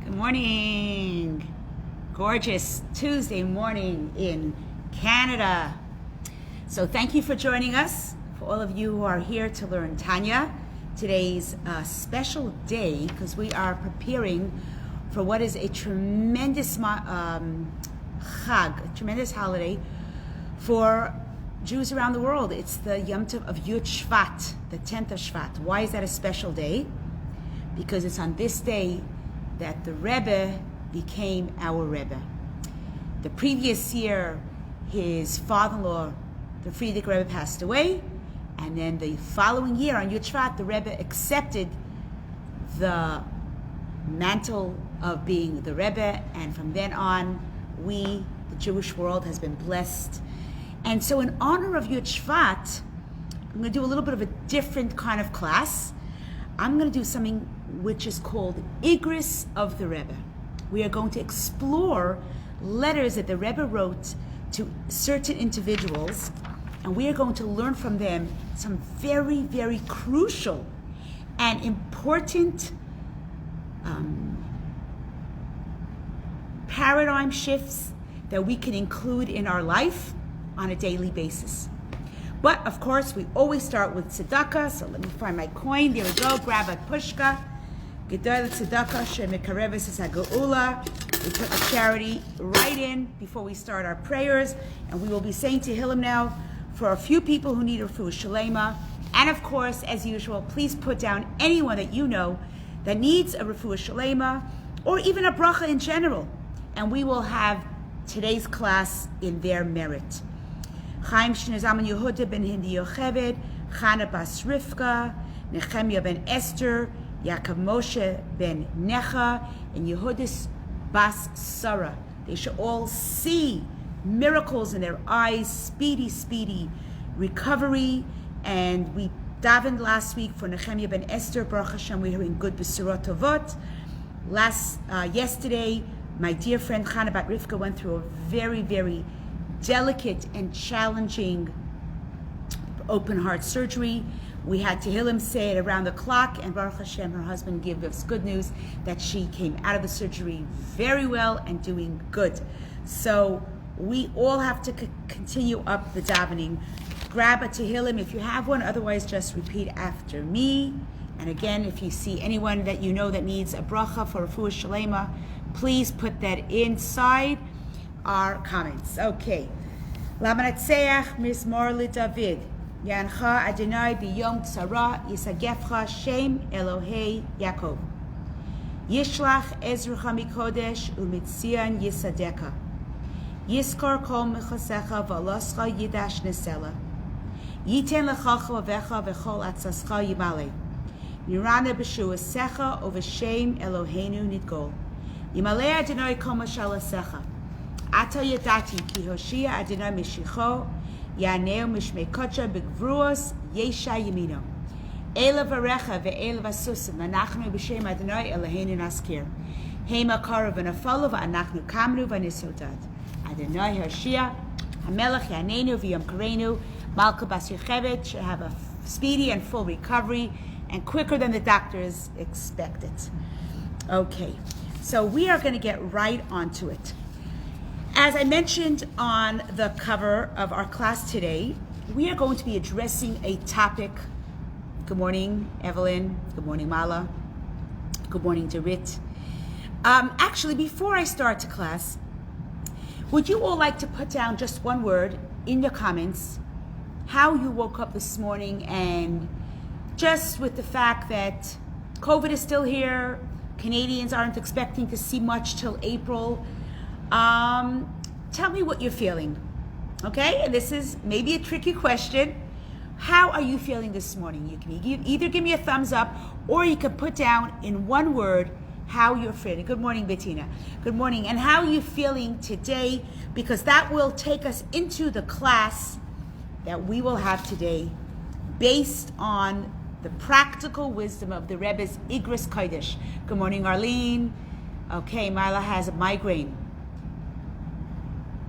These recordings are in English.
Good morning. Gorgeous Tuesday morning in Canada. So thank you for joining us. For all of you who are here to learn Tanya, today's a special day because we are preparing for what is a tremendous Chag, a tremendous holiday for Jews around the world. It's the Yom Tov of Yud Shvat, the 10th of Shvat. Why is that a special day? Because it's on this day that the Rebbe became our Rebbe. The previous year, his father-in-law, the Frierdiker Rebbe, passed away, and then the following year, on Yud Shvat, the Rebbe accepted the mantle of being the Rebbe, and from then on, we, the Jewish world, has been blessed. And so in honor of Yud Shvat, I'm going to do a little bit of a different kind of class. I'm going to do something which is called Igris of the Rebbe. We are going to explore letters that the Rebbe wrote to certain individuals, and we are going to learn from them some very, very crucial and important paradigm shifts that we can include in our life on a daily basis. But of course, we always start with tzedakah. So let me find my coin. There we go. Grab a pushka. Gedol tzedakah shemekareves es hageulah. We put the charity right in before we start our prayers, and we will be saying Tehillim now for a few people who need a refuah shalema. And of course, as usual, please put down anyone that you know that needs a refuah shalema or even a bracha in general, and we will have today's class in their merit. Chaim Shnezaman Yehuda ben Hindi Yocheved, Chana bas Rivka, Nehemiah ben Esther, Yaakov Moshe ben Necha, and Yehudis bas Sarah. They should all see miracles in their eyes, speedy recovery. And we davened last week for Nehemiah ben Esther. Baruch Hashem, we're hearing good Besurot Tovot. Yesterday, my dear friend Chana bat Rivka went through a very, very delicate and challenging open heart surgery. We had Tehillim say it around the clock, and Baruch Hashem, her husband, gave us good news that she came out of the surgery very well and doing good. So we all have to continue up the davening. Grab a Tehillim if you have one, otherwise just repeat after me. And again, if you see anyone that you know that needs a bracha for refuah shalema, please put that inside our comments. Okay. Lamanatseach Mizmor LeDavid. Yancha Adonai biyom tzara yisagefcha Shem Elohei Yaakov. Yishlach Ezracha mikodesh umitzion yisadeka. Yiskor kol mechasecha v'aloscha yidash nesela. Yiten lechacha avecha v'chol atzascha yimale. Nirana b'shuasecha uv'Shem Eloheinu nidgol. Yimale Adonai kol mashalasecha. Ata yadati ki Hoshia Adonai mishicho yaneu mishmei kocha begvruos yesha yamino. Ela varecha ve'ela vasusim anachnu b'shem Adonai Eloheinu naskir. Hema kara v'nafalo v'anachnu kamnu v'nisodad. Adonai Hoshia Hamelech yanenu v'yom karenu Malka bas Yocheved should have a speedy and full recovery and quicker than the doctors expected. Okay, so we are going to get right onto it. As I mentioned on the cover of our class today, we are going to be addressing a topic. Good morning, Evelyn. Good morning, Mala. Good morning, Dorit. Actually, before I start the class, would you all like to put down just one word in the comments, how you woke up this morning, and just with the fact that COVID is still here, Canadians aren't expecting to see much till April. Tell me what you're feeling, okay? And this is maybe a tricky question. How are you feeling this morning? You can either give me a thumbs up, or you can put down in one word how you're feeling. Good morning, Bettina. Good morning. And how are you feeling today? Because that will take us into the class that we will have today based on the practical wisdom of the Rebbe's Igris Kodesh. Good morning, Arlene. Okay, Mila has a migraine.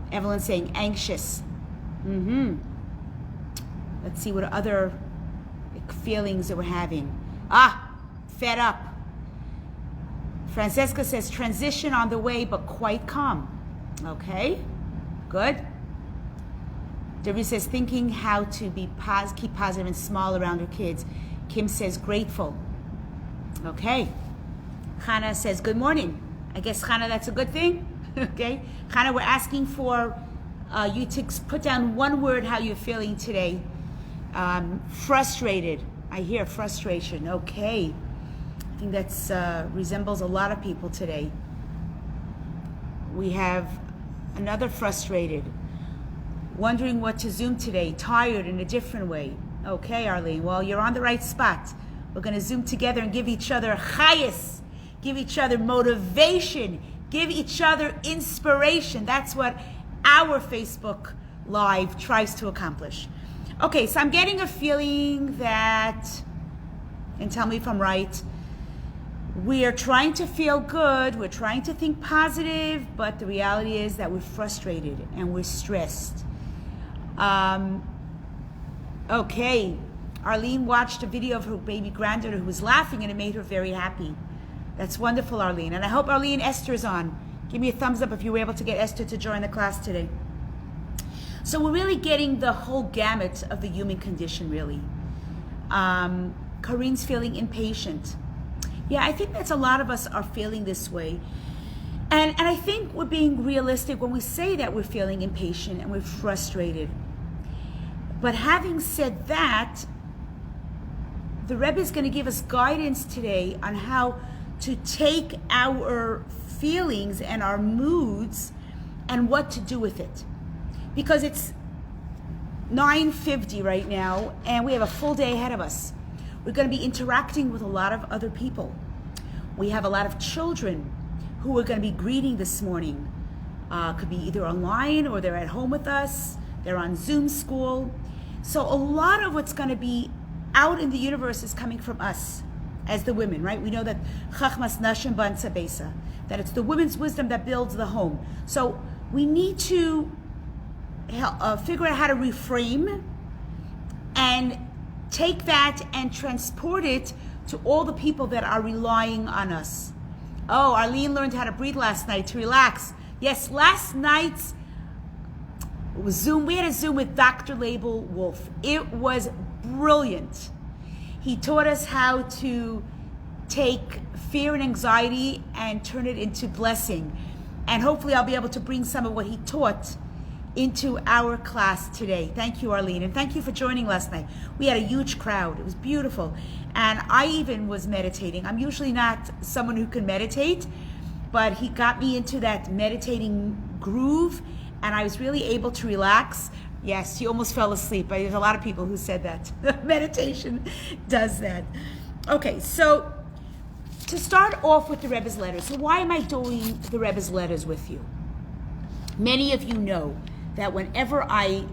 Evelyn saying anxious. Let's see what other feelings that we're having. Fed up. Francesca says, transition on the way, but quite calm. Okay, good. Debbie says, thinking how to be keep positive and smile around her kids. Kim says, grateful. Okay. Hannah says, good morning. I guess, Hannah, that's a good thing. Okay. Hannah, we're asking for you to put down one word how you're feeling today. Frustrated. I hear frustration. Okay. I think that's resembles a lot of people today. We have another frustrated. Wondering what to Zoom today. Tired in a different way. Okay, Arlene. Well, you're on the right spot. We're going to Zoom together and give each other chayas, give each other motivation, give each other inspiration. That's what our Facebook Live tries to accomplish. Okay, so I'm getting a feeling that, and tell me if I'm right, we are trying to feel good, we're trying to think positive, but the reality is that we're frustrated and we're stressed. Okay, Arlene watched a video of her baby granddaughter who was laughing and it made her very happy. That's wonderful, Arlene. And I hope Arlene Esther's on. Give me a thumbs up if you were able to get Esther to join the class today. So we're really getting the whole gamut of the human condition, really. Corinne's feeling impatient. Yeah, I think that's a lot of us are feeling this way. And I think we're being realistic when we say that we're feeling impatient and we're frustrated. But having said that, the Rebbe is going to give us guidance today on how to take our feelings and our moods and what to do with it. Because it's 9:50 right now and we have a full day ahead of us. We're going to be interacting with a lot of other people. We have a lot of children who we're going to be greeting this morning. Could be either online or they're at home with us. They're on Zoom school. So a lot of what's going to be out in the universe is coming from us as the women, right? We know that Chachmas Nashim Bansa Besa, that it's the women's wisdom that builds the home. So we need to figure out how to reframe and take that and transport it to all the people that are relying on us. Oh, Arlene learned how to breathe last night to relax. Yes, last night's Zoom, we had a Zoom with Dr. Label Wolf. It was brilliant. He taught us how to take fear and anxiety and turn it into blessing. And hopefully I'll be able to bring some of what he taught into our class today. Thank you, Arlene, and thank you for joining last night. We had a huge crowd. It was beautiful. And I even was meditating. I'm usually not someone who can meditate, but he got me into that meditating groove, and I was really able to relax. Yes, you almost fell asleep. There's a lot of people who said that. Meditation does that. Okay, so to start off with the Rebbe's letters. So why am I doing the Rebbe's letters with you? Many of you know that whenever I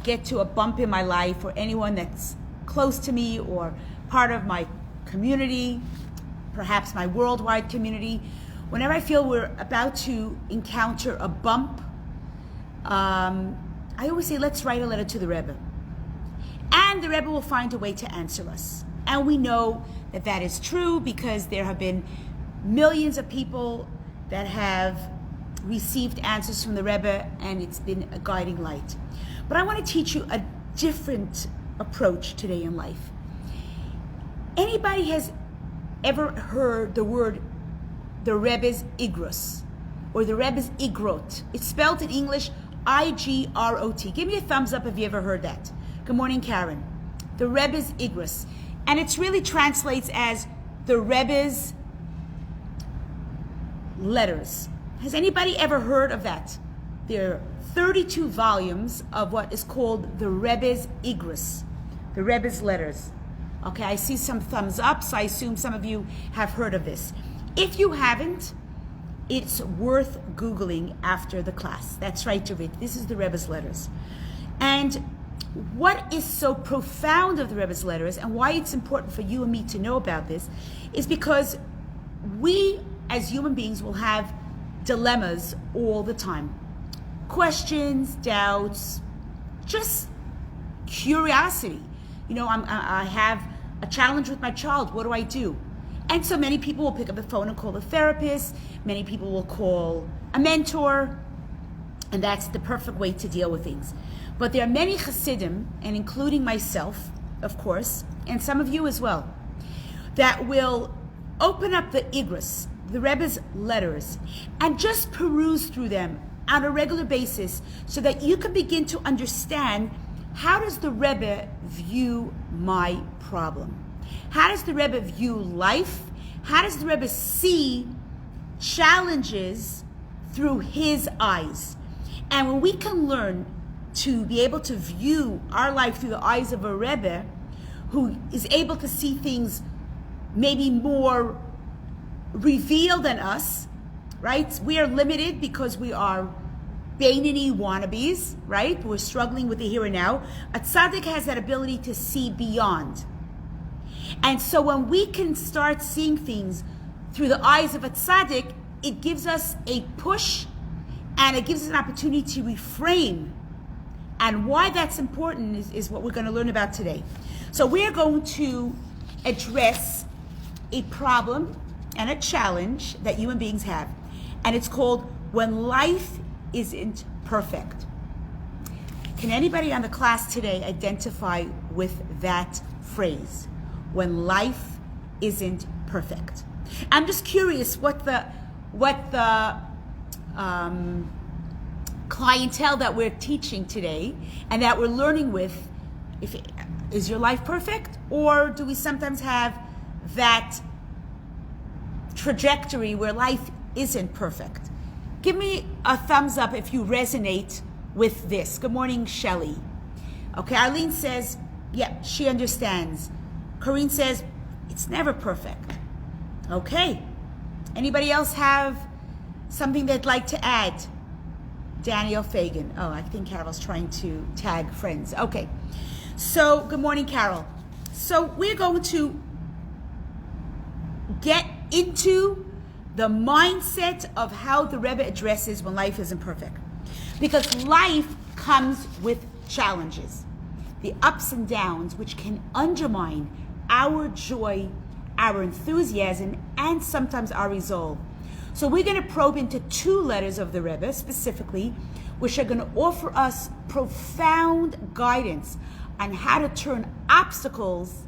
get to a bump in my life or anyone that's close to me or part of my community, perhaps my worldwide community, whenever I feel we're about to encounter a bump, I always say, let's write a letter to the Rebbe. And the Rebbe will find a way to answer us. And we know that that is true because there have been millions of people that have received answers from the Rebbe, and it's been a guiding light. But I want to teach you a different approach today in life. Anybody has ever heard the word the Rebbe's Igrot or the Rebbe's Igrot? It's spelled in English I-G-R-O-T. Give me a thumbs up if you ever heard that. Good morning, Karen. The Rebbe's Igrot. And it really translates as the Rebbe's letters. Has anybody ever heard of that? There are 32 volumes of what is called the Rebbe's Igrot, the Rebbe's letters. Okay, I see some thumbs up, so I assume some of you have heard of this. If you haven't, it's worth Googling after the class. That's right, Javid. This is the Rebbe's letters. And what is so profound of the Rebbe's letters and why it's important for you and me to know about this is because we as human beings will have dilemmas all the time. Questions, doubts, just curiosity. You know, I have a challenge with my child. What do I do? And so many people will pick up the phone and call a therapist. Many people will call a mentor. And that's the perfect way to deal with things. But there are many Hasidim, and including myself, of course, and some of you as well, that will open up the Igros, the Rebbe's letters, and just peruse through them on a regular basis so that you can begin to understand, how does the Rebbe view my problem? How does the Rebbe view life? How does the Rebbe see challenges through his eyes? And when we can learn to be able to view our life through the eyes of a Rebbe who is able to see things maybe more revealed than us, right? We are limited because we are Beinoni wannabes, right? We're struggling with the here and now. A tzaddik has that ability to see beyond. And so when we can start seeing things through the eyes of a tzaddik, it gives us a push and it gives us an opportunity to reframe. And why that's important is what we're going to learn about today. So we're going to address a problem and a challenge that human beings have. And it's called when life isn't perfect. Can anybody on the class today identify with that phrase? When life isn't perfect. I'm just curious what the clientele that we're teaching today and that we're learning with, is your life perfect? Or do we sometimes have that trajectory where life isn't perfect? Give me a thumbs up if you resonate with this. Good morning, Shelley. Okay, Arlene says, yeah, she understands. Corinne says, it's never perfect. Okay. Anybody else have something they'd like to add? Daniel Fagan. Oh, I think Carol's trying to tag friends. Okay. So, good morning, Carol. So, we're going to get into the mindset of how the Rebbe addresses when life isn't perfect. Because life comes with challenges, the ups and downs, which can undermine our joy, our enthusiasm, and sometimes our resolve. So we're going to probe into 2 letters of the Rebbe specifically, which are going to offer us profound guidance on how to turn obstacles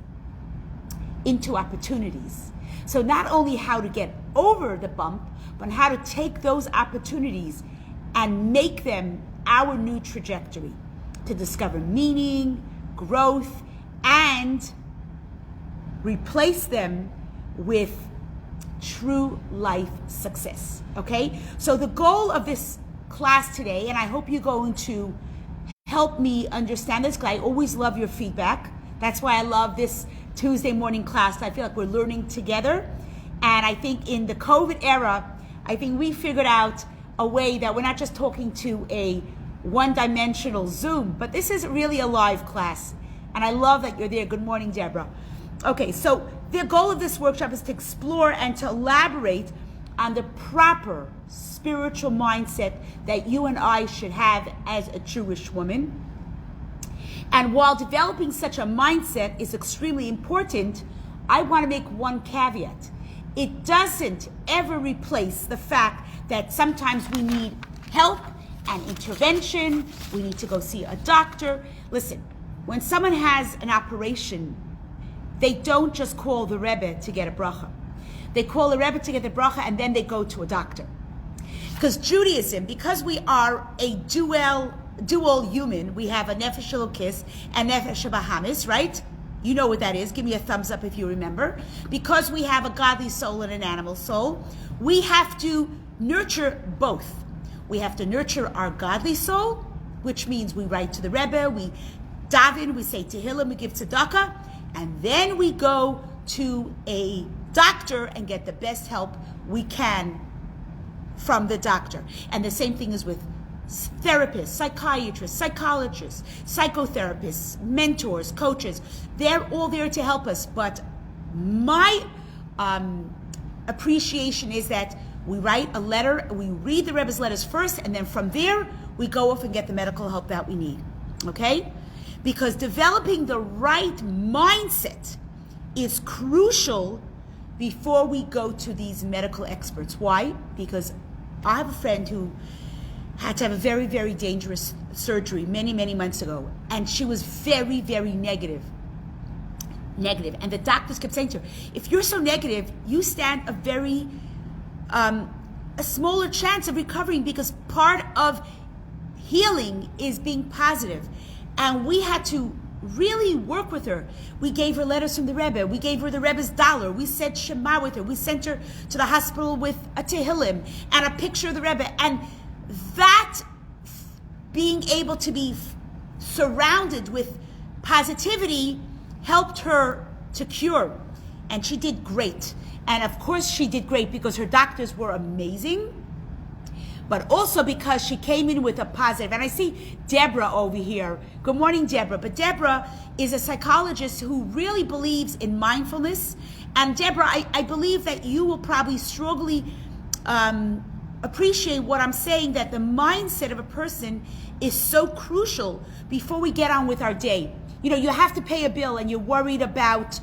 into opportunities. So not only how to get over the bump, but how to take those opportunities and make them our new trajectory to discover meaning, growth, and replace them with true life success, okay? So the goal of this class today, and I hope you're going to help me understand this, because I always love your feedback. That's why I love this Tuesday morning class. I feel like we're learning together. And I think in the COVID era, I think we figured out a way that we're not just talking to a one-dimensional Zoom, but this is really a live class. And I love that you're there. Good morning, Deborah. Okay, so the goal of this workshop is to explore and to elaborate on the proper spiritual mindset that you and I should have as a Jewish woman. And while developing such a mindset is extremely important, I want to make one caveat. It doesn't ever replace the fact that sometimes we need help and intervention. We need to go see a doctor. Listen, when someone has an operation, they don't just call the Rebbe to get a bracha. They call the Rebbe to get the bracha and then they go to a doctor. Because Judaism, because we are a dual human, we have a nefesh elokis and nefesh bahamis, right? You know what that is. Give me a thumbs up if you remember. Because we have a godly soul and an animal soul, we have to nurture both. We have to nurture our godly soul, which means we write to the Rebbe, we daven, we say Tehillim, we give tzedakah, and then we go to a doctor and get the best help we can from the doctor. And the same thing is with therapists, psychiatrists, psychologists, psychotherapists, mentors, coaches. They're all there to help us. But my appreciation is that we write a letter, we read the Rebbe's letters first, and then from there, we go off and get the medical help that we need. Okay? Because developing the right mindset is crucial before we go to these medical experts. Why? Because I have a friend who had to have a very, very dangerous surgery many, many months ago, and she was very, very negative. And the doctors kept saying to her, if you're so negative, you stand a very a smaller chance of recovering, because part of healing is being positive. And we had to really work with her. We gave her letters from the Rebbe. We gave her the Rebbe's dollar. We said Shema with her. We sent her to the hospital with a Tehillim and a picture of the Rebbe. And that, being able to be surrounded with positivity, helped her to cure. And she did great. And of course she did great because her doctors were amazing, but also because she came in with a positive. And I see Deborah over here. Good morning, Deborah. But Deborah is a psychologist who really believes in mindfulness. And Deborah, I believe that you will probably strongly appreciate what I'm saying, that the mindset of a person is so crucial before we get on with our day. You know, you have to pay a bill and you're worried about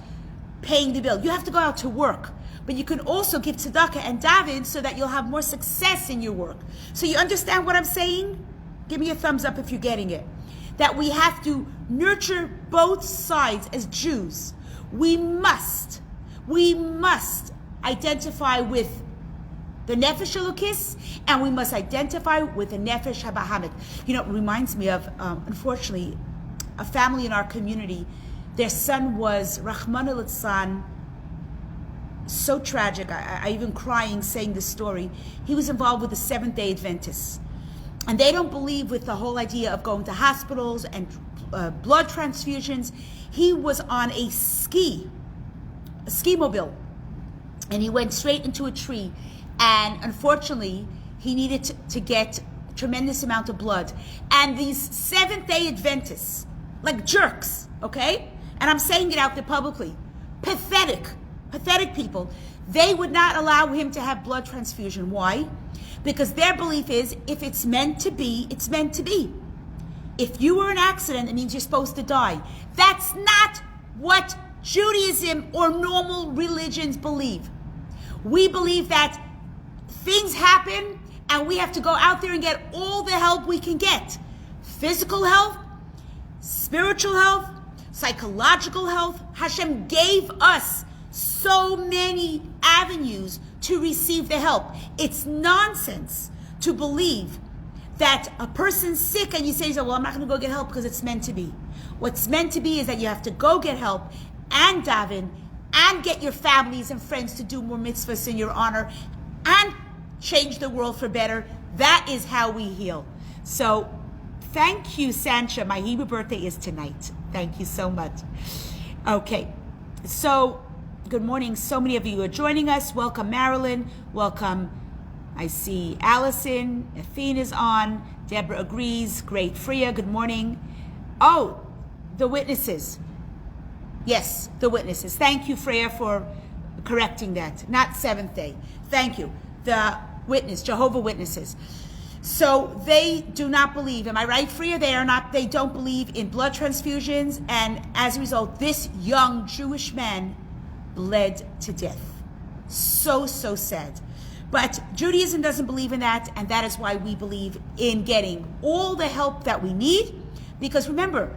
paying the bill. You have to go out to work. But you can also give tzedakah and daven so that you'll have more success in your work. So you understand what I'm saying? Give me a thumbs up if you're getting it. That we have to nurture both sides as Jews. We must identify with the Nefesh Elokis, and we must identify with the Nefesh HaBahamit. You know, it reminds me of, unfortunately, a family in our community. Their son was, Rahman al-Litzlan, so tragic. I even crying saying this story. He was involved with the Seventh-day Adventists. And they don't believe with the whole idea of going to hospitals and blood transfusions. He was on a ski mobile, and he went straight into a tree. And unfortunately, he needed to get a tremendous amount of blood. And these Seventh-day Adventists, like jerks, okay? And I'm saying it out there publicly, pathetic people, they would not allow him to have blood transfusion. Why? Because their belief is, if it's meant to be, it's meant to be. If you were in an accident, it means you're supposed to die. That's not what Judaism or normal religions believe. We believe that things happen and we have to go out there and get all the help we can get. Physical health, spiritual health, psychological health. Hashem gave us so many avenues to receive the help. It's nonsense to believe that a person's sick and you say, well, I'm not going to go get help because it's meant to be. What's meant to be is that you have to go get help and daven and get your families and friends to do more mitzvahs in your honor and change the world for better. That is how we heal. So thank you, Sancha. My Hebrew birthday is tonight. Thank you so much. Okay, so good morning. So many of you are joining us. Welcome, Marilyn. Welcome. I see Allison. Athena's on. Deborah agrees. Great. Freya, good morning. Oh, the witnesses. Yes, the witnesses. Thank you, Freya, for correcting that. Not Seventh Day. Thank you. The witness, Jehovah Witnesses. So they do not believe, am I right, Freya? They don't believe in blood transfusions, and as a result, this young Jewish man bled to death. So sad. But Judaism doesn't believe in that, and that is why we believe in getting all the help that we need. Because remember,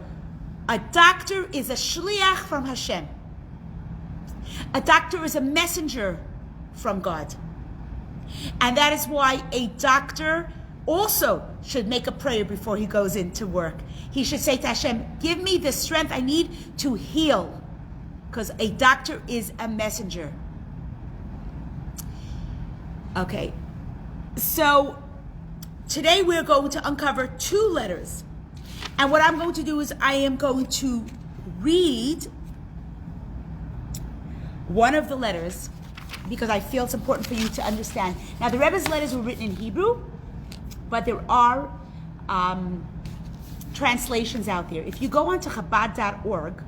a doctor is a shliach from Hashem. A doctor is a messenger from God. And that is why a doctor also should make a prayer before he goes into work. He should say to Hashem, give me the strength I need to heal. Because a doctor is a messenger. Okay, so today we're going to uncover 2 letters. And what I'm going to do is I am going to read one of the letters because I feel it's important for you to understand. Now, the Rebbe's letters were written in Hebrew, but there are translations out there. If you go onto Chabad.org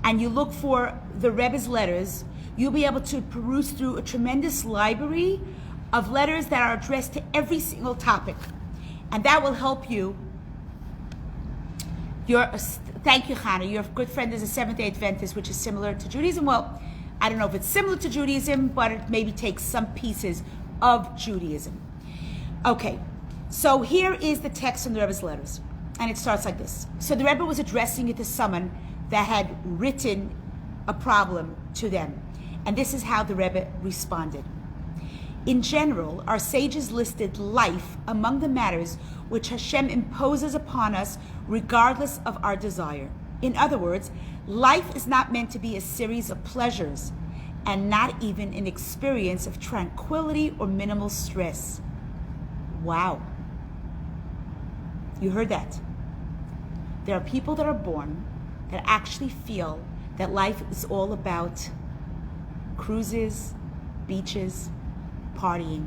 and you look for the Rebbe's letters, you'll be able to peruse through a tremendous library of letters that are addressed to every single topic. And that will help you. Thank you, Hannah. Your good friend is a Seventh-day Adventist, which is similar to Judaism. Well, I don't know if it's similar to Judaism, but it maybe takes some pieces of Judaism. Okay, so here is the text from the Rebbe's letters, and it starts like this. So the Rebbe was addressing it to someone that had written a problem to them, and this is how the Rebbe responded. In general, our sages listed life among the matters which Hashem imposes upon us regardless of our desire. In other words, life is not meant to be a series of pleasures and not even an experience of tranquility or minimal stress. Wow. You heard that. There are people that are born that actually feel that life is all about cruises, beaches, partying.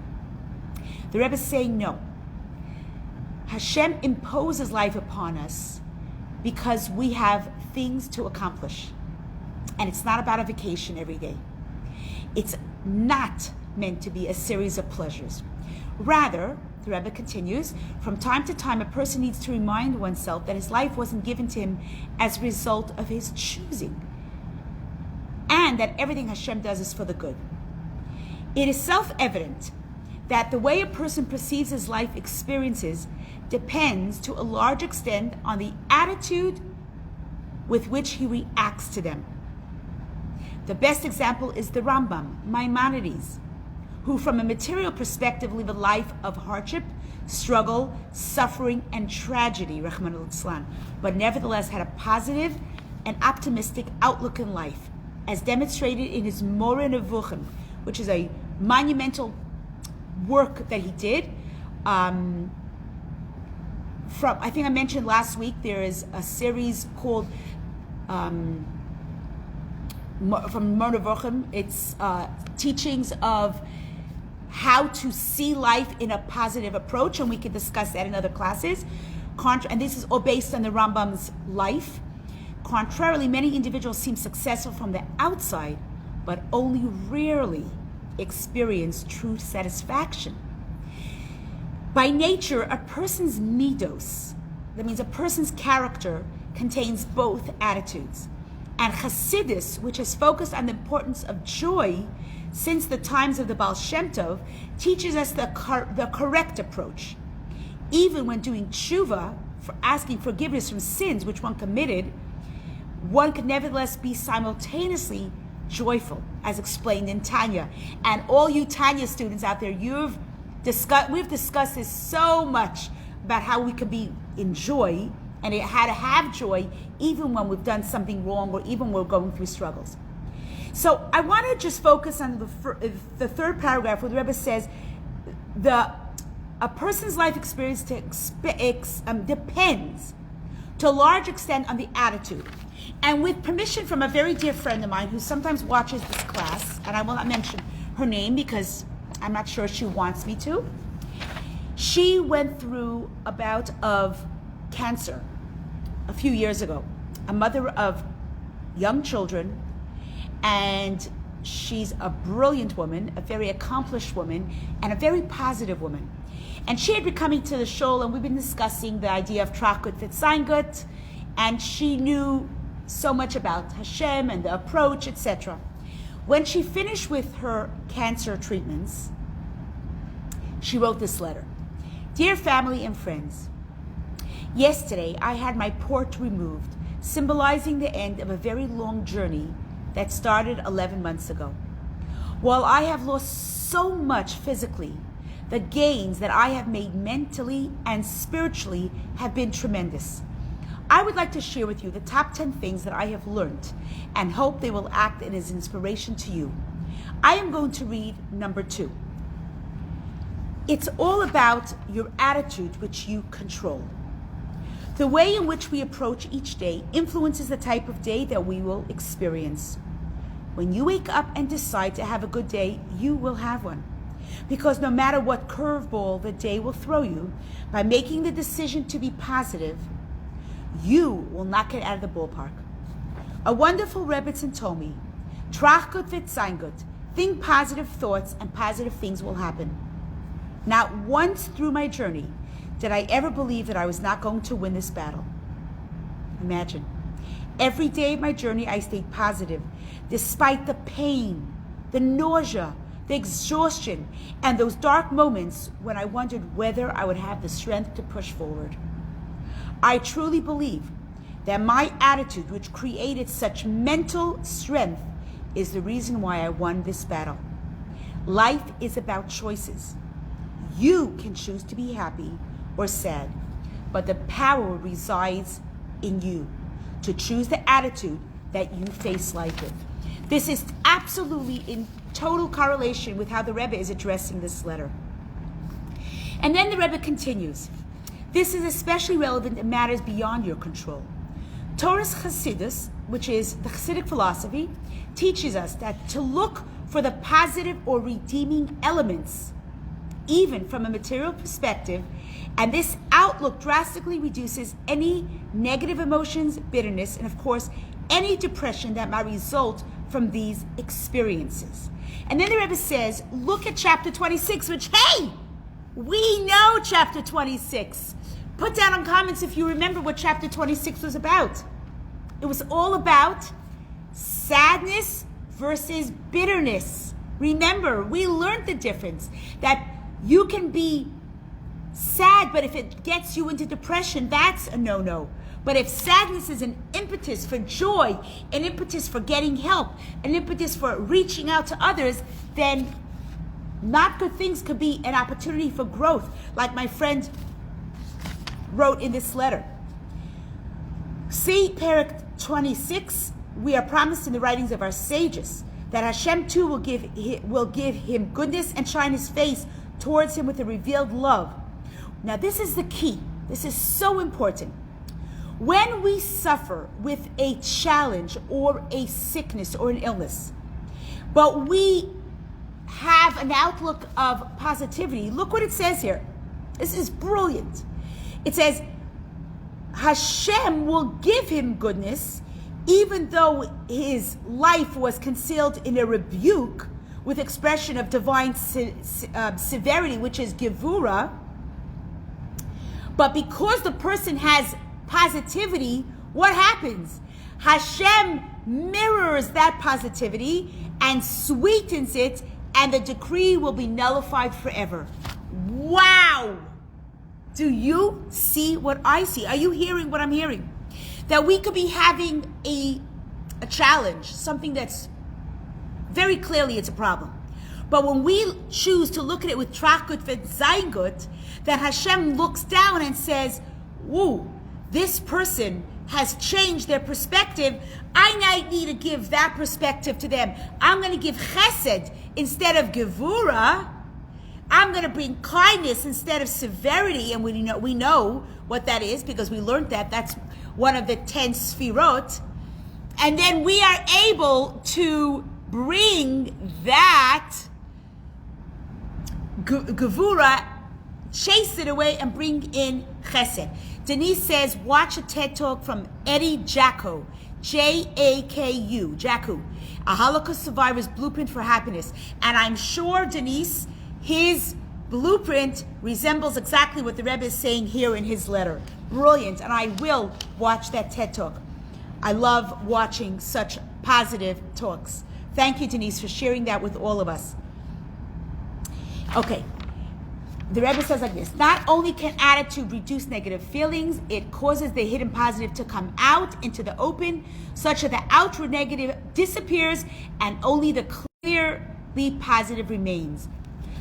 The Rebbe is saying no. Hashem imposes life upon us because we have things to accomplish. And it's not about a vacation every day. It's not meant to be a series of pleasures. Rather, the Rebbe continues, from time to time a person needs to remind oneself that his life wasn't given to him as a result of his choosing, and that everything Hashem does is for the good. It is self-evident that the way a person perceives his life experiences depends to a large extent on the attitude with which he reacts to them. The best example is the Rambam, Maimonides, who from a material perspective live a life of hardship, struggle, suffering, and tragedy, Rahman al-Islam, but nevertheless had a positive and optimistic outlook in life, as demonstrated in his Moreh Nevuchim, which is a monumental work that he did. From, I think I mentioned last week, there is a series called from Moreh Nevuchim. It's teachings of how to see life in a positive approach, and we can discuss that in other classes. And this is all based on the Rambam's life. Contrarily, many individuals seem successful from the outside, but only rarely experience true satisfaction. By nature, a person's midos, that means a person's character, contains both attitudes. And Chassidus, which has focused on the importance of joy since the times of the Baal Shem Tov, teaches us the correct approach. Even when doing tshuva, for asking forgiveness from sins which one committed, one could nevertheless be simultaneously joyful, as explained in Tanya. And all you Tanya students out there, we've discussed this so much about how we could be in joy and how to have joy even when we've done something wrong or even when we're going through struggles. So I want to just focus on the third paragraph where the Rebbe says a person's life experience depends to a large extent on the attitude. And with permission from a very dear friend of mine who sometimes watches this class, and I will not mention her name because I'm not sure she wants me to, she went through a bout of cancer a few years ago, a mother of young children, and she's a brilliant woman, a very accomplished woman, and a very positive woman. And she had been coming to the shul, and we've been discussing the idea of Trachut V'Tzayngut, and she knew so much about Hashem and the approach, etc. When she finished with her cancer treatments, she wrote this letter. Dear family and friends, yesterday I had my port removed, symbolizing the end of a very long journey that started 11 months ago. While I have lost so much physically, the gains that I have made mentally and spiritually have been tremendous. I would like to share with you the top 10 things that I have learned and hope they will act as inspiration to you. I am going to read number 2. It's all about your attitude, which you control. The way in which we approach each day influences the type of day that we will experience. When you wake up and decide to have a good day, you will have one. Because no matter what curveball the day will throw you, by making the decision to be positive, you will not get out of the ballpark. A wonderful Rebbitzin told me, Trachut V'Tzayngut, think positive thoughts and positive things will happen. Not once through my journey did I ever believe that I was not going to win this battle. Imagine. Every day of my journey, I stayed positive, despite the pain, the nausea, the exhaustion, and those dark moments when I wondered whether I would have the strength to push forward. I truly believe that my attitude, which created such mental strength, is the reason why I won this battle. Life is about choices. You can choose to be happy or sad, but the power resides in you to choose the attitude that you face life with. This is absolutely in total correlation with how the Rebbe is addressing this letter. And then the Rebbe continues, this is especially relevant in matters beyond your control. Torah's Chassidus, which is the Chassidic philosophy, teaches us that to look for the positive or redeeming elements, even from a material perspective, and this outlook drastically reduces any negative emotions, bitterness, and of course, any depression that might result from these experiences. And then the Rebbe says, look at chapter 26, which, hey, we know chapter 26. Put down in comments if you remember what chapter 26 was about. It was all about sadness versus bitterness. Remember, we learned the difference, that you can be sad, but if it gets you into depression, that's a no-no. But if sadness is an impetus for joy, an impetus for getting help, an impetus for reaching out to others, then not good things could be an opportunity for growth, like my friend wrote in this letter. See Perek 26, we are promised in the writings of our sages that Hashem too will give him goodness and shine his face towards him with a revealed love. Now this is the key. This is so important. When we suffer with a challenge or a sickness or an illness, but we have an outlook of positivity, look what it says here. This is brilliant. It says, Hashem will give him goodness, even though his life was concealed in a rebuke with expression of divine severity, which is gevura. But because the person has positivity, what happens? Hashem mirrors that positivity and sweetens it, and the decree will be nullified forever. Wow! Do you see what I see? Are you hearing what I'm hearing? That we could be having a challenge, something that's very clearly it's a problem. But when we choose to look at it with Trachgut and Zaygut, that Hashem looks down and says, whoa, this person has changed their perspective. I might need to give that perspective to them. I'm going to give chesed instead of gevura. I'm going to bring kindness instead of severity. And we know what that is because we learned that. That's one of the 10 sfirot. And then we are able to bring that gevura, chase it away, and bring in chesed. Denise says, watch a TED Talk from Eddie Jaku, Jaku, Jaku, a Holocaust survivor's blueprint for happiness. And I'm sure, Denise, his blueprint resembles exactly what the Rebbe is saying here in his letter. Brilliant, and I will watch that TED Talk. I love watching such positive talks. Thank you, Denise, for sharing that with all of us. Okay. The Rebbe says like this, not only can attitude reduce negative feelings, it causes the hidden positive to come out into the open, such that the outward negative disappears and only the clearly positive remains.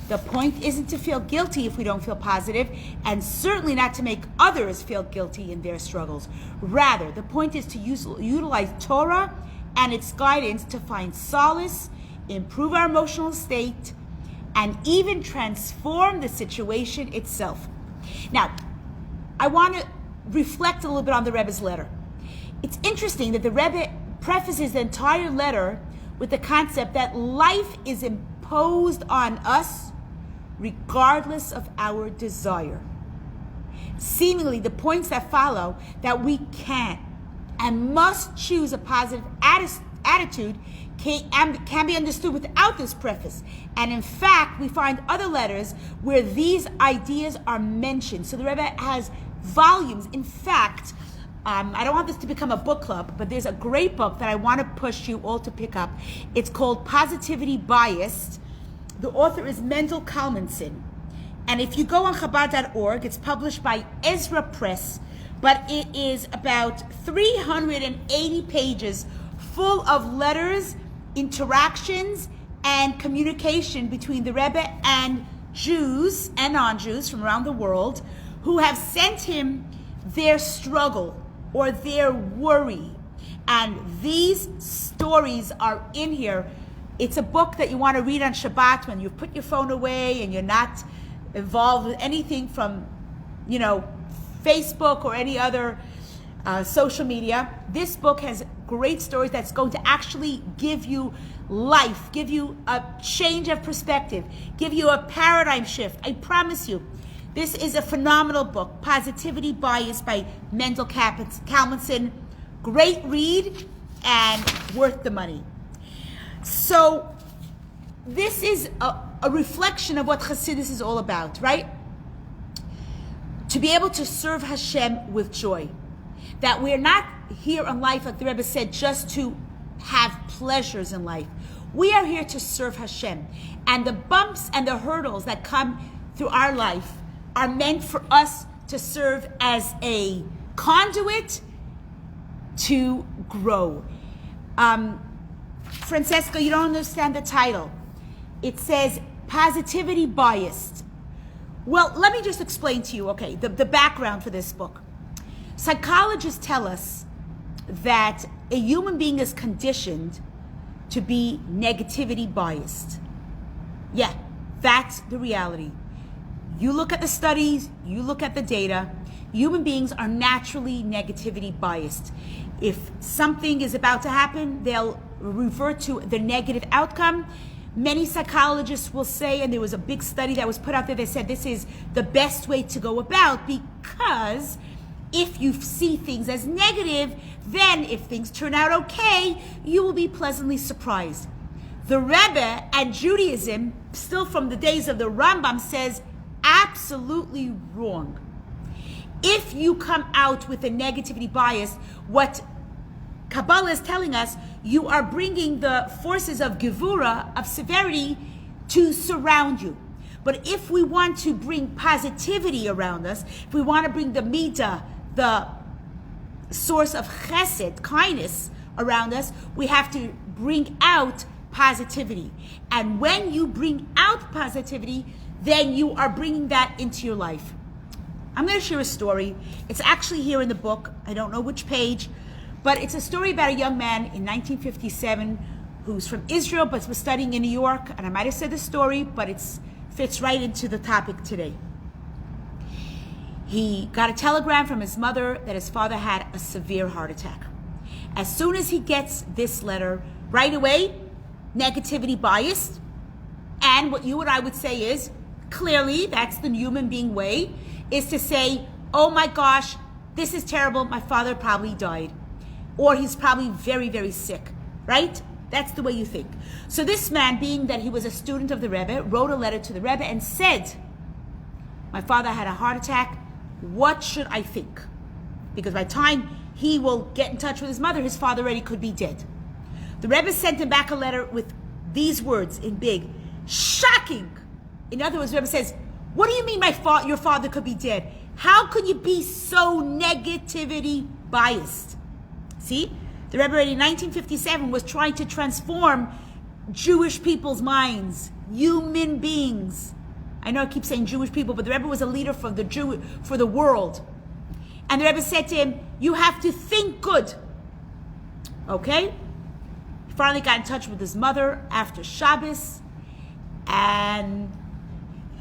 The point isn't to feel guilty if we don't feel positive, and certainly not to make others feel guilty in their struggles. Rather, the point is to utilize Torah and its guidance to find solace, improve our emotional state, and even transform the situation itself. Now, I want to reflect a little bit on the Rebbe's letter. It's interesting that the Rebbe prefaces the entire letter with the concept that life is imposed on us regardless of our desire. Seemingly, the points that follow that we can and must choose a positive attitude can be understood without this preface. And in fact, we find other letters where these ideas are mentioned. So the Rebbe has volumes, in fact, I don't want this to become a book club, but there's a great book that I want to push you all to pick up. It's called Positivity Biased. The author is Mendel Kalmanson. And if you go on Chabad.org, it's published by Ezra Press, but it is about 380 pages full of letters, interactions, and communication between the Rebbe and Jews and non-Jews from around the world who have sent him their struggle or their worry. And these stories are in here. It's a book that you want to read on Shabbat when you've put your phone away and you're not involved with anything from, Facebook or any other social media. This book has great stories that's going to actually give you life, give you a change of perspective, give you a paradigm shift. I promise you. This is a phenomenal book, Positivity Bias by Mendel Kalmanson. Great read and worth the money. So this is a reflection of what Chassidus is all about, right? To be able to serve Hashem with joy. That we're not here in life, like the Rebbe said, just to have pleasures in life. We are here to serve Hashem. And the bumps and the hurdles that come through our life are meant for us to serve as a conduit to grow. Francesca, you don't understand the title. It says Positivity Biased. Well, let me just explain to you, the background for this book. Psychologists tell us that a human being is conditioned to be negativity biased. Yeah, that's the reality. You look at the studies, you look at the data, human beings are naturally negativity biased. If something is about to happen, they'll revert to the negative outcome. Many psychologists will say, and there was a big study that was put out there that said this is the best way to go about, because if you see things as negative, then if things turn out okay, you will be pleasantly surprised. The Rebbe and Judaism, still from the days of the Rambam, says absolutely wrong. If you come out with a negativity bias, what Kabbalah is telling us, you are bringing the forces of Gevura, of severity, to surround you. But if we want to bring positivity around us, if we want to bring the Midah, the source of chesed, kindness, around us, we have to bring out positivity. And when you bring out positivity, then you are bringing that into your life. I'm going to share a story. It's actually here in the book. I don't know which page, but it's a story about a young man in 1957 who's from Israel but was studying in New York. And I might have said the story, but it fits right into the topic today. He got a telegram from his mother that his father had a severe heart attack. As soon as he gets this letter, right away, negativity biased. And what you and I would say is, clearly, that's the human being way, is to say, oh my gosh, this is terrible, my father probably died. Or he's probably very, very sick, right? That's the way you think. So this man, being that he was a student of the Rebbe, wrote a letter to the Rebbe and said, my father had a heart attack, what should I think? Because by the time he will get in touch with his mother, his father already could be dead. The Rebbe sent him back a letter with these words in big, shocking. In other words, the Rebbe says, what do you mean your father could be dead? How could you be so negativity biased? See, the Rebbe already in 1957 was trying to transform Jewish people's minds, human beings. I know I keep saying Jewish people, but the Rebbe was a leader for the world. And the Rebbe said to him, you have to think good. Okay? He finally got in touch with his mother after Shabbos, and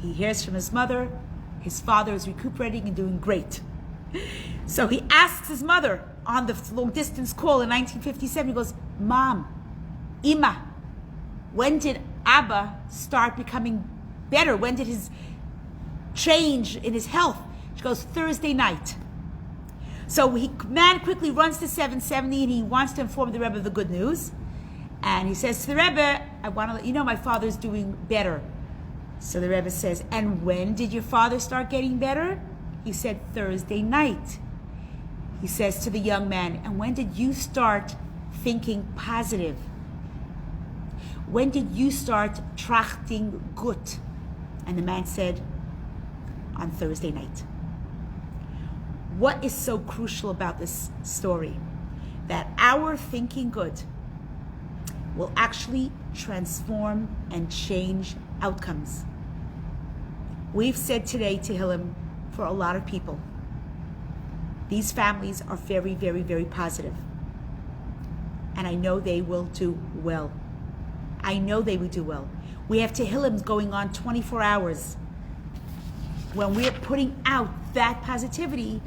he hears from his mother, his father is recuperating and doing great. So he asks his mother on the long distance call in 1957, he goes, Mom, Ima, when did Abba start becoming better? When did his change in his health? She goes, Thursday night. So man quickly runs to 770 and he wants to inform the Rebbe of the good news. And he says to the Rebbe, I want to let you know my father's doing better. So the Rebbe says, and when did your father start getting better? He said, Thursday night. He says to the young man, and when did you start thinking positive? When did you start trachting gut? And the man said, on Thursday night. What is so crucial about this story? That our thinking good will actually transform and change outcomes. We've said today Tehillim for a lot of people. These families are very, very, very positive. And I know they will do well. I know they will do well. We have Tehillims going on 24 hours. When we're putting out that positivity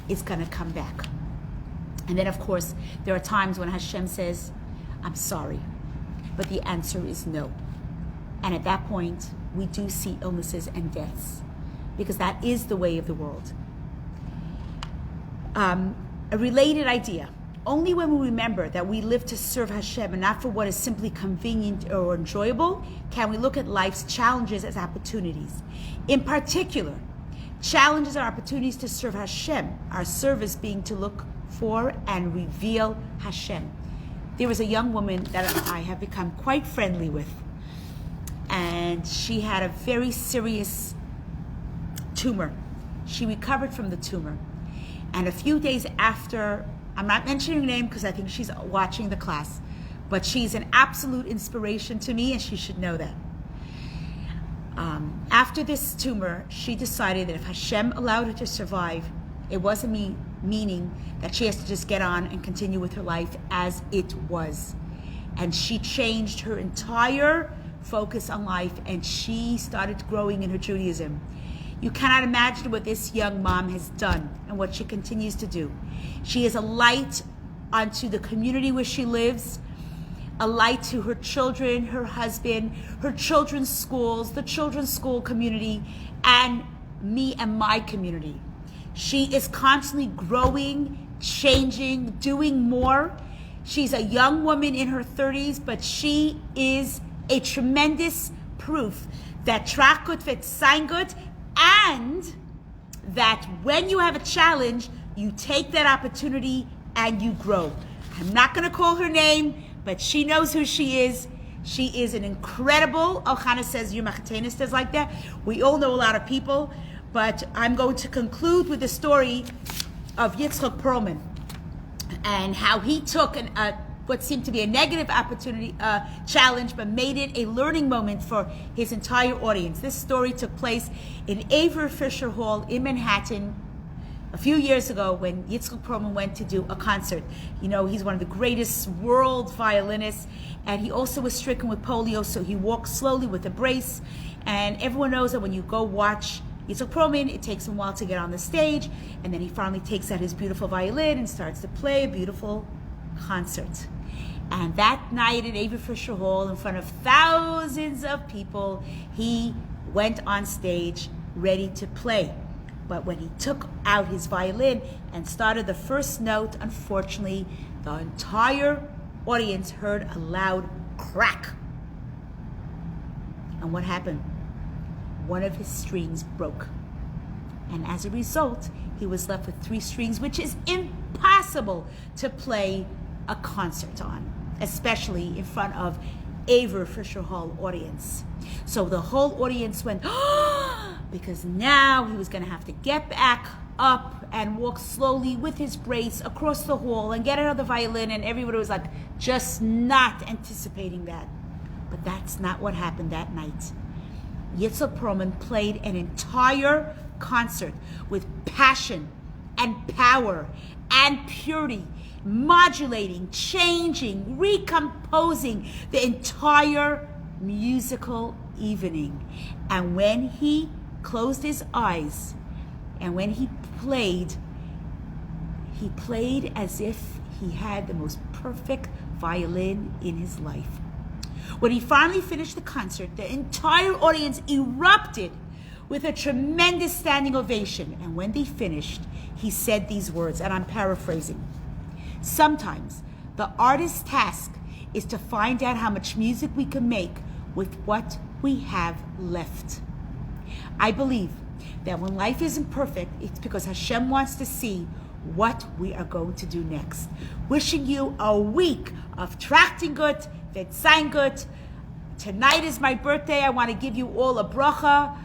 is going to come back. And then, of course, there are times when Hashem says, I'm sorry. But the answer is no. And at that point, we do see illnesses and deaths, because that is the way of the world. A related idea. Only when we remember that we live to serve Hashem and not for what is simply convenient or enjoyable, can we look at life's challenges as opportunities. In particular, challenges are opportunities to serve Hashem, our service being to look for and reveal Hashem. There was a young woman that I have become quite friendly with, and she had a very serious tumor. She recovered from the tumor, and a few days after, I'm not mentioning her name because I think she's watching the class, but she's an absolute inspiration to me, and she should know that. After this tumor, she decided that if Hashem allowed her to survive, it wasn't meaning that she has to just get on and continue with her life as it was. And she changed her entire focus on life, and she started growing in her Judaism. You cannot imagine what this young mom has done and what she continues to do. She is a light unto the community where she lives, a light to her children, her husband, her children's schools, the children's school community, and me and my community. She is constantly growing, changing, doing more. She's a young woman in her 30s, but she is a tremendous proof that trach gut wird sein gut, and that when you have a challenge, you take that opportunity and you grow. I'm not going to call her name, but she knows who she is. She is an incredible, Elchana says, your Machatena says like that. We all know a lot of people, but I'm going to conclude with the story of Yitzchak Perlman and how he took what seemed to be a negative opportunity, challenge, but made it a learning moment for his entire audience. This story took place in Avery Fisher Hall in Manhattan a few years ago when Yitzchak Perlman went to do a concert. You know, he's one of the greatest world violinists, and he also was stricken with polio, so he walks slowly with a brace. And everyone knows that when you go watch Yitzchak Perlman, it takes him a while to get on the stage, and then he finally takes out his beautiful violin and starts to play a beautiful concert. And that night at Avery Fisher Hall, in front of thousands of people, he went on stage ready to play. But when he took out his violin and started the first note, unfortunately, the entire audience heard a loud crack. And what happened? One of his strings broke. And as a result, he was left with 3 strings, which is impossible to play a concert on, especially in front of Avery Fisher Hall audience. So the whole audience went, because now he was going to have to get back up and walk slowly with his brace across the hall and get another violin, and everybody was like just not anticipating that. But that's not what happened that night. Yitzchak Perlman played an entire concert with passion and power and purity, modulating, changing, recomposing the entire musical evening. And when he closed his eyes and when he played as if he had the most perfect violin in his life. When he finally finished the concert, the entire audience erupted with a tremendous standing ovation. And when they finished, he said these words, and I'm paraphrasing. Sometimes the artist's task is to find out how much music we can make with what we have left. I believe that when life isn't perfect, it's because Hashem wants to see what we are going to do next. Wishing you a week of Trachting Gut, Vetzain Gut. Tonight is my birthday. I want to give you all a bracha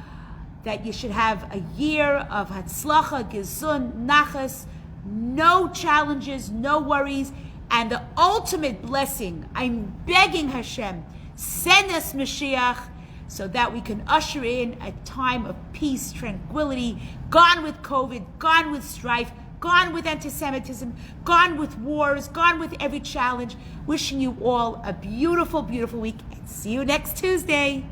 that you should have a year of Hatzlacha, Gezun, Nachas, no challenges, no worries, and the ultimate blessing. I'm begging Hashem, send us Mashiach so that we can usher in a time of peace, tranquility, gone with COVID, gone with strife, gone with anti-Semitism, gone with wars, gone with every challenge. Wishing you all a beautiful, beautiful week, and see you next Tuesday.